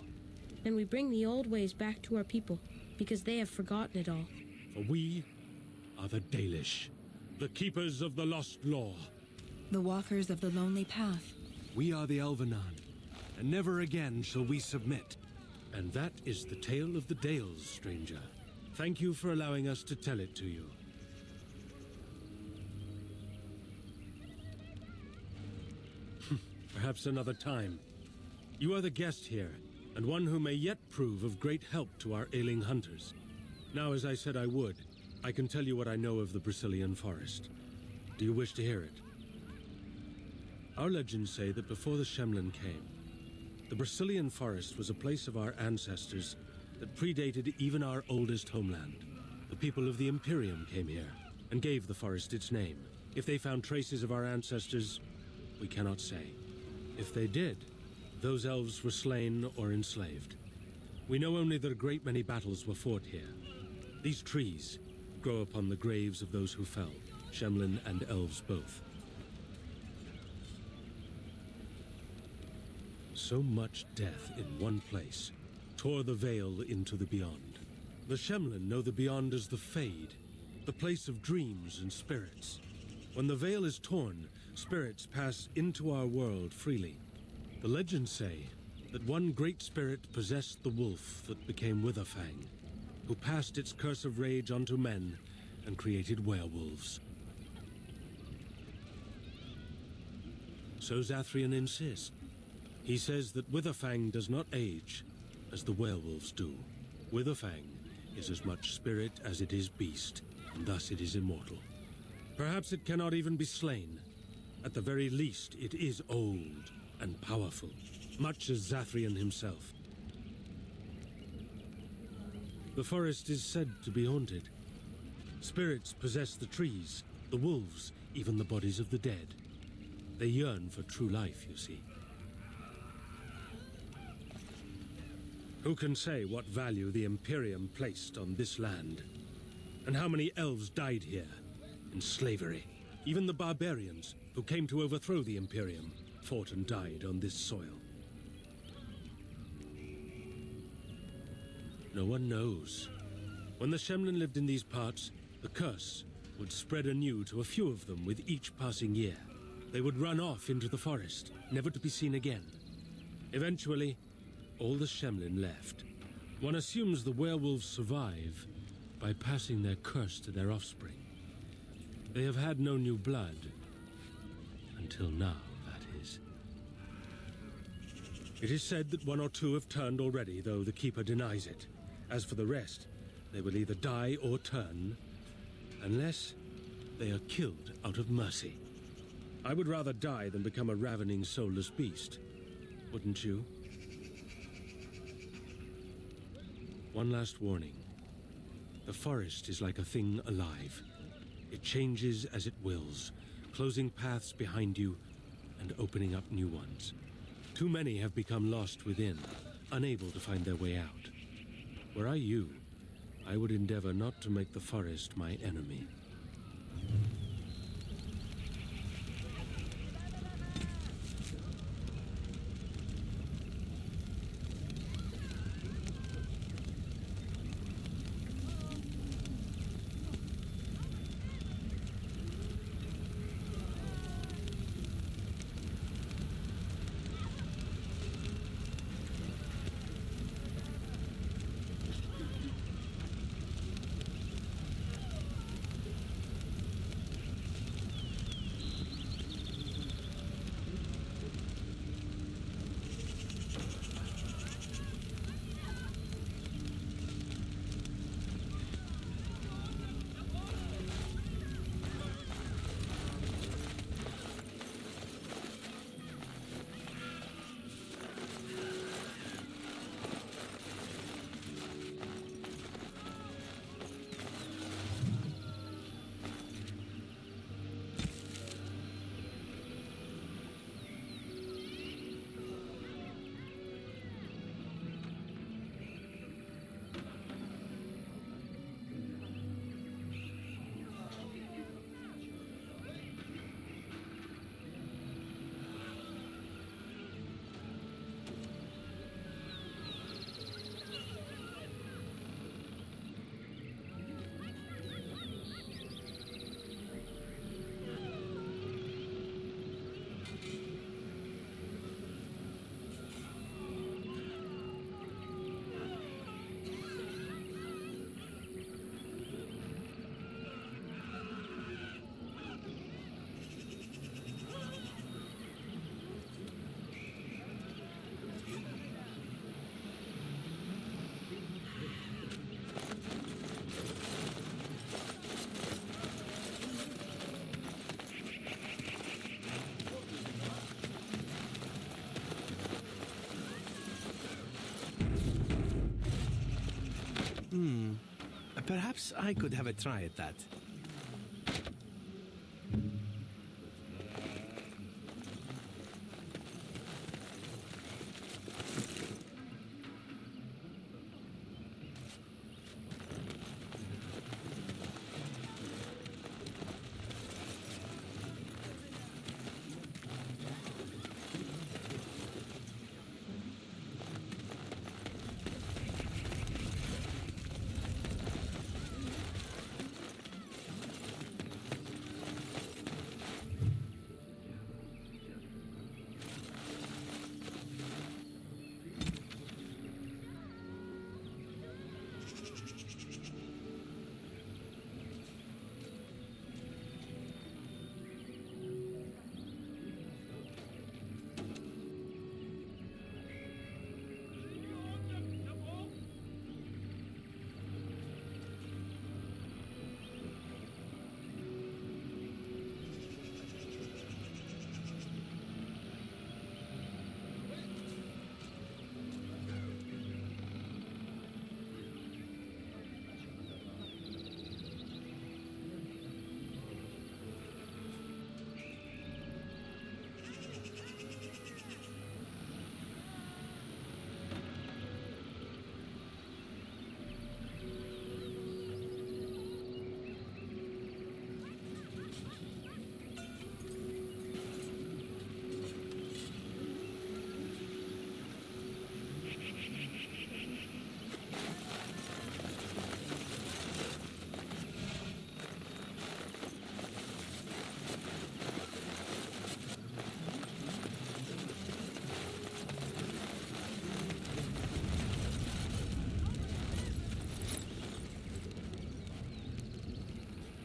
And we bring the old ways back to our people, because they have forgotten it all. For we are the Dalish, the keepers of the lost lore. The walkers of the lonely path. We are the Elvenan, and never again shall we submit. And that is the tale of the Dales, stranger. Thank you for allowing us to tell it to you. Perhaps another time. You are the guest here, and one who may yet prove of great help to our ailing hunters. Now, as I said I would, I can tell you what I know of the Brecilian Forest. Do you wish to hear it? Our legends say that before the Shemlin came, the Brecilian Forest was a place of our ancestors that predated even our oldest homeland. The people of the Imperium came here and gave the forest its name. If they found traces of our ancestors, we cannot say. If they did, those elves were slain or enslaved. We know only that a great many battles were fought here. These trees grow upon the graves of those who fell, Shemlin and elves both. So much death in one place tore the veil into the beyond. The Shemlin know the beyond as the Fade, the place of dreams and spirits. When the veil is torn, spirits pass into our world freely. The legends say that one great spirit possessed the wolf that became Witherfang, who passed its curse of rage onto men and created werewolves. So Zathrian insists. He says that Witherfang does not age as the werewolves do. Witherfang is as much spirit as it is beast, and thus it is immortal. Perhaps it cannot even be slain. At the very least, it is old and powerful, much as Zathrian himself. The forest is said to be haunted. Spirits possess the trees, the wolves, even the bodies of the dead. They yearn for true life, you see. Who can say what value the Imperium placed on this land? And how many elves died here in slavery? Even the barbarians who came to overthrow the Imperium fought and died on this soil. No one knows. When the Shemlin lived in these parts, the curse would spread anew to a few of them with each passing year. They would run off into the forest, never to be seen again. Eventually, all the Shemlin left. One assumes the werewolves survive by passing their curse to their offspring. They have had no new blood. Until now, that is. It is said that one or two have turned already, though the Keeper denies it. As for the rest, they will either die or turn, unless they are killed out of mercy. I would rather die than become a ravening, soulless beast. Wouldn't you? One last warning. The forest is like a thing alive. It changes as it wills, closing paths behind you and opening up new ones. Too many have become lost within, unable to find their way out. Were I you, I would endeavor not to make the forest my enemy. Perhaps I could have a try at that.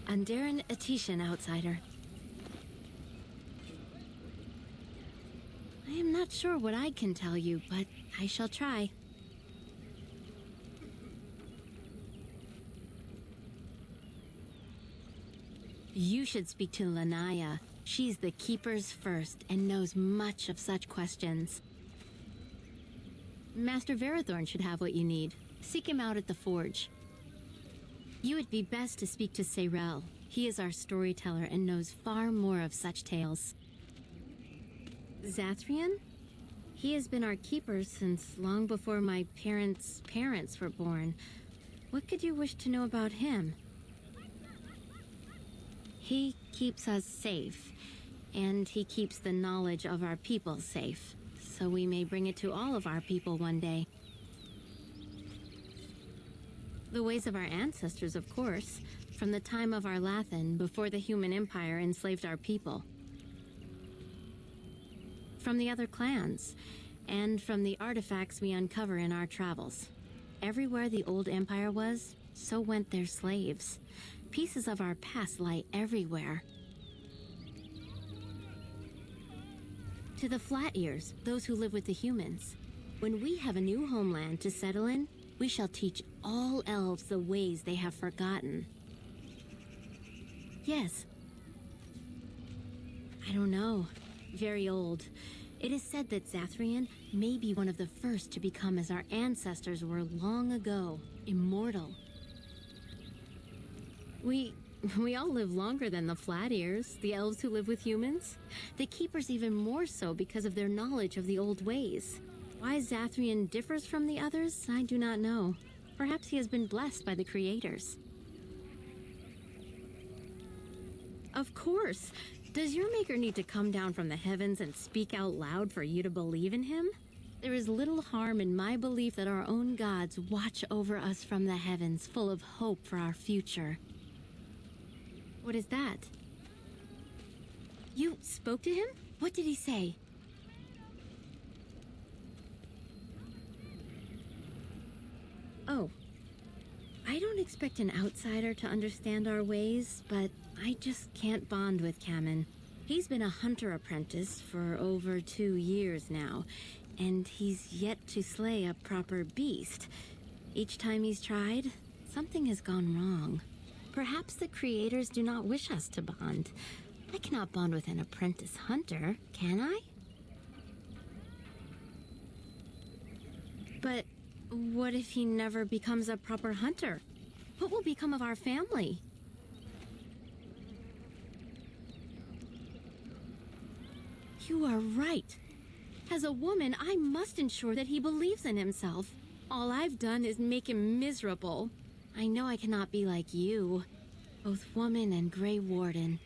Andaran Atishan, outsider. I am not sure what I can tell you, but I shall try. You should speak to Lanaya. She's the Keeper's first and knows much of such questions. Master Verathorn should have what you need. Seek him out at the forge. You would be best to speak to Seyrel. He is our storyteller and knows far more of such tales. Zathrian? He has been our keeper since long before my parents' parents were born. What could you wish to know about him? He keeps us safe, and he keeps the knowledge of our people safe, so we may bring it to all of our people one day. The ways of our ancestors, of course, from the time of our Lathan, before the human empire enslaved our people. From the other clans, and from the artifacts we uncover in our travels. Everywhere the old empire was, so went their slaves. Pieces of our past lie everywhere. To the Flat Ears, those who live with the humans. When we have a new homeland to settle in, we shall teach all elves the ways they have forgotten. Yes. I don't know. Very old. It is said that Zathrian may be one of the first to become as our ancestors were long ago, immortal. We all live longer than the Flat Ears, the elves who live with humans. The Keepers even more so because of their knowledge of the old ways. Why Zathrian differs from the others, I do not know. Perhaps he has been blessed by the creators. Of course. Does your maker need to come down from the heavens and speak out loud for you to believe in him? There is little harm in my belief that our own gods watch over us from the heavens, full of hope for our future. What is that? You spoke to him? What did he say? Oh. I don't expect an outsider to understand our ways, but I just can't bond with Kamen. He's been a hunter apprentice for over 2 years now, and he's yet to slay a proper beast. Each time he's tried, something has gone wrong. Perhaps the creators do not wish us to bond. I cannot bond with an apprentice hunter, can I? But What if he never becomes a proper hunter? What will become of our family? You are right. As a woman, I must ensure that he believes in himself. All I've done is make him miserable. I know I cannot be like you, both woman and Grey Warden,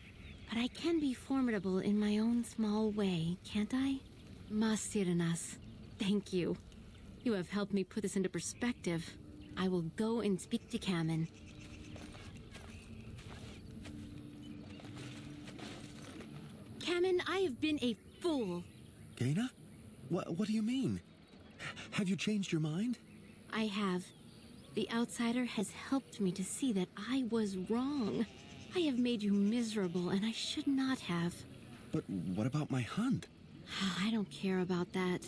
but I can be formidable in my own small way, can't I? Masiranas, thank you. You have helped me put this into perspective. I will go and speak to Kamen. Kamen, I have been a fool. Gaina? What do you mean? Have you changed your mind? I have. The outsider has helped me to see that I was wrong. I have made you miserable, and I should not have. But what about my hunt? I don't care about that.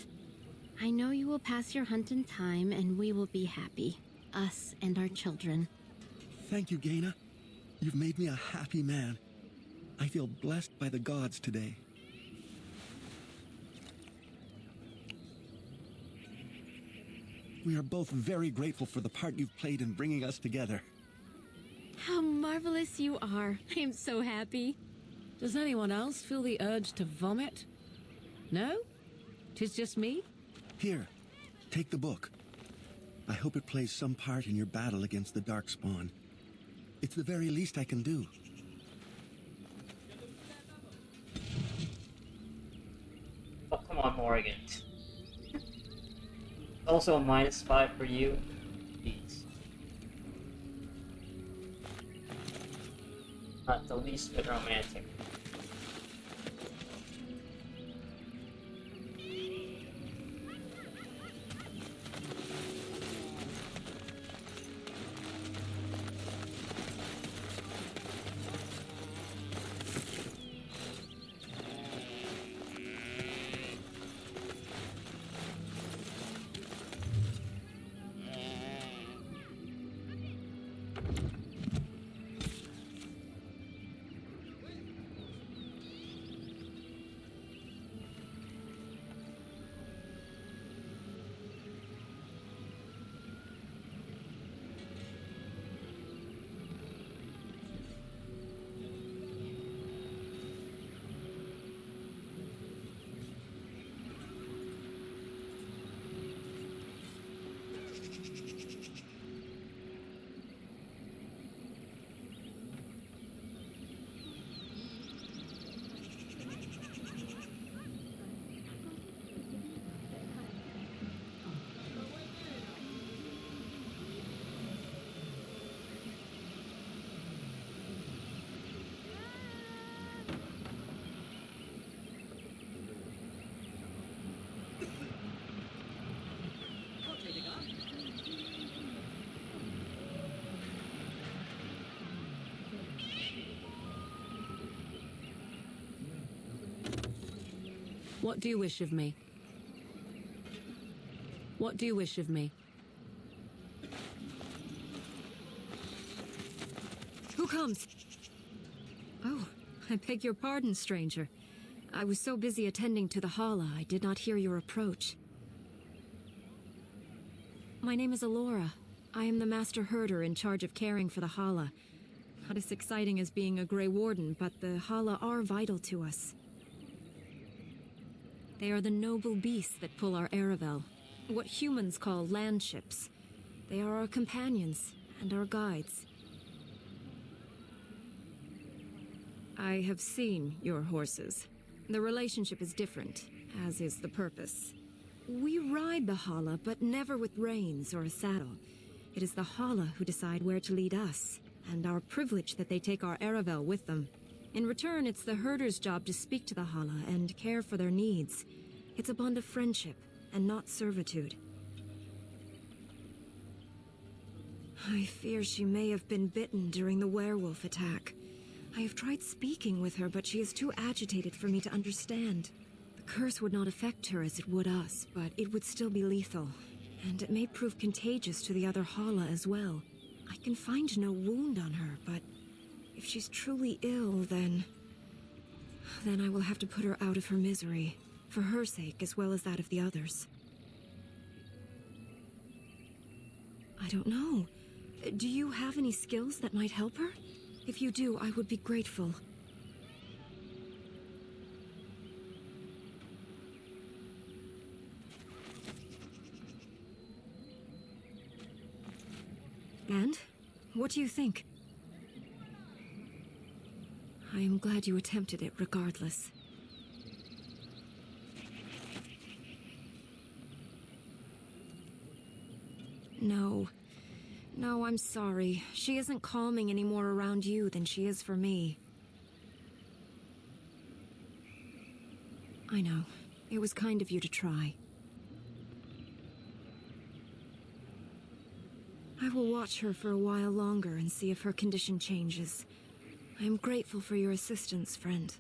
I know you will pass your hunt in time, and we will be happy. Us and our children. Thank you, Gaina. You've made me a happy man. I feel blessed by the gods today. We are both very grateful for the part you've played in bringing us together. How marvelous you are. I am so happy. Does anyone else feel the urge to vomit? No? 'Tis just me? Here, take the book. I hope it plays some part in your battle against the Darkspawn. It's the very least I can do. Oh, come on, Morrigan. Also a -5 for you. Jeez. Not the least bit romantic. What do you wish of me? What do you wish of me? Who comes? Oh, I beg your pardon, stranger. I was so busy attending to the Hala, I did not hear your approach. My name is Alora. I am the Master Herder in charge of caring for the Hala. Not as exciting as being a Grey Warden, but the Hala are vital to us. They are the noble beasts that pull our Aravel, what humans call landships. They are our companions and our guides. I have seen your horses. The relationship is different, as is the purpose. We ride the Hala, but never with reins or a saddle. It is the Hala who decide where to lead us, and our privilege that they take our Aravel with them. In return, it's the herder's job to speak to the Hala and care for their needs. It's a bond of friendship, and not servitude. I fear she may have been bitten during the werewolf attack. I have tried speaking with her, but she is too agitated for me to understand. The curse would not affect her as it would us, but it would still be lethal. And it may prove contagious to the other Hala as well. I can find no wound on her, but if she's truly ill, then I will have to put her out of her misery, for her sake as well as that of the others. I don't know. Do you have any skills that might help her? If you do, I would be grateful. And? What do you think? I am glad you attempted it regardless. No. No, I'm sorry. She isn't calming any more around you than she is for me. I know. It was kind of you to try. I will watch her for a while longer and see if her condition changes. I am grateful for your assistance, friend.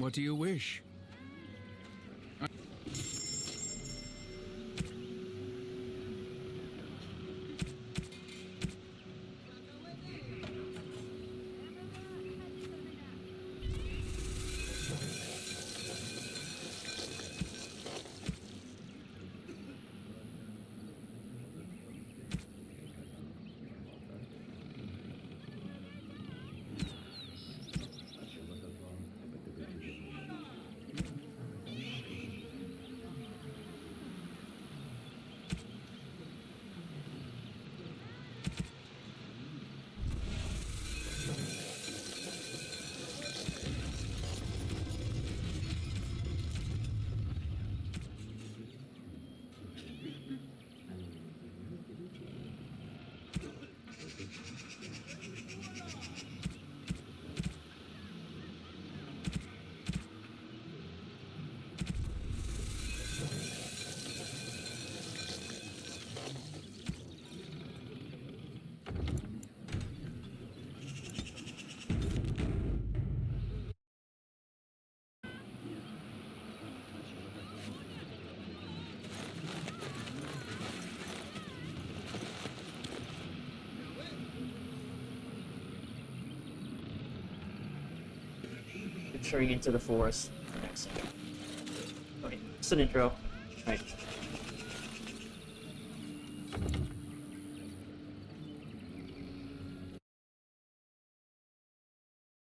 What do you wish? Venturing into the forest. Next. Okay, just an intro. Right.